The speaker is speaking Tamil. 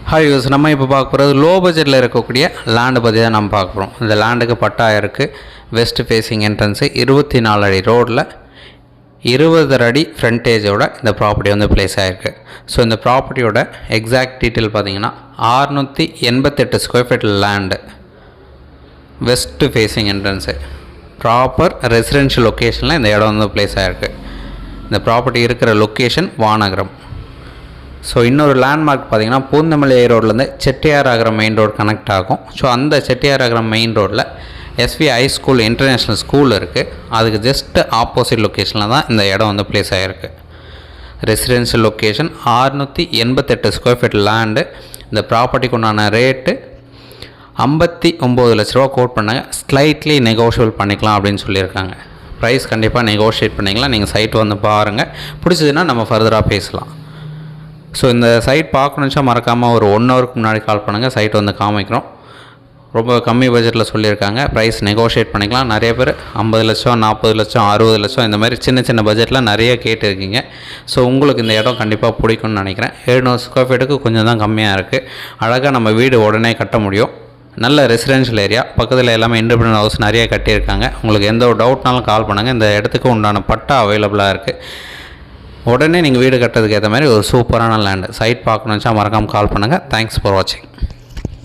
ஹாய் யூஸ் நம்ம இப்போ பார்க்க போகிறது லோ பட்ஜெட்டில் இருக்கக்கூடிய லேண்டு பற்றி தான் நம்ம பார்க்க போகிறோம். இந்த லேண்டுக்கு பட்டா இருக்குது. வெஸ்ட் ஃபேஸிங் என்ட்ரன்ஸு 24 அடி ரோடில் 20 அடி ஃப்ரண்டேஜோட இந்த ப்ராப்பர்ட்டி வந்து பிளேஸ் ஆகிருக்கு. ஸோ இந்த ப்ராப்பர்ட்டியோட எக்ஸாக்ட் டீட்டெயில் பார்த்தீங்கன்னா 688 square feet land, west facing entrance, proper residential லொக்கேஷனில் இந்த இடம் வந்து பிளேஸ் ஆகிருக்கு. இந்த ப்ராப்பர்ட்டி இருக்கிற லொக்கேஷன் வானகரம். ஸோ இன்னொரு லேண்ட்மார்க் பார்த்திங்கன்னா பூந்தமல்லி ரோட்லேருந்து செட்டியாராகரம் மெயின் ரோடு கனெக்ட் ஆகும். ஸோ அந்த செட்டியாராகரம் மெயின் ரோட்டில் SV high school international school இருக்குது. அதுக்கு ஜஸ்ட் ஆப்போசிட் லொக்கேஷனில் தான் இந்த இடம் வந்து பிளேஸ் ஆகிருக்கு. Residential location 688 square feet land. இந்த ப்ராப்பர்ட்டிக்கு உண்டான ரேட்டு 59 லட்ச ரூபா கோட் பண்ணாங்க. ஸ்லைட்லி நெகோஷியபிள் பண்ணிக்கலாம் அப்படின்னு சொல்லியிருக்காங்க. ப்ரைஸ் கண்டிப்பாக நெகோஷியேட் பண்ணிக்கலாம். நீங்கள் சைட் வந்து பாருங்கள், பிடிச்சதுன்னா நம்ம ஃபர்தராக பேசலாம். ஸோ இந்த சைட் பார்க்கணுச்சா மறக்காமல் ஒரு 1 ஹவருக்கு முன்னாடி கால் பண்ணுங்கள். சைட் வந்து காமிக்கிறோம். ரொம்ப கம்மி பட்ஜெட்டில் சொல்லியிருக்காங்க. ப்ரைஸ் நெகோஷியேட் பண்ணிக்கலாம். நிறைய பேர் 50 லட்சம், 40 லட்சம், 60 லட்சம் இந்த மாதிரி சின்ன பட்ஜெட்டில் நிறைய கேட்டுருக்கீங்க. ஸோ உங்களுக்கு இந்த இடம் கண்டிப்பாக பிடிக்கும்னு நினைக்கிறேன். 700 ஸ்கொயர் ஃபீட்டுக்கு கொஞ்சம் தான் கம்மியாக இருக்குது. அழகாக நம்ம வீடு உடனே கட்ட முடியும். நல்ல ரெசிடென்ஷியல் ஏரியா, பக்கத்தில் எல்லாமே இண்டிபெண்டன்ட் ஹவுஸ் நிறைய கட்டியிருக்காங்க. உங்களுக்கு எந்த ஒரு டவுட்னாலும் கால் பண்ணுங்கள். இந்த இடத்துக்கு உண்டான பட்டா அவைலபிளாக இருக்குது. உடனே நீங்கள் வீடு கட்டுறதுக்கு ஏற்ற மாதிரி ஒரு சூப்பரான லேண்டு. சைட் பார்க்கணுச்சா மறக்காமல் கால் பண்ணுங்கள். தேங்க்ஸ் ஃபார் வாட்சிங்.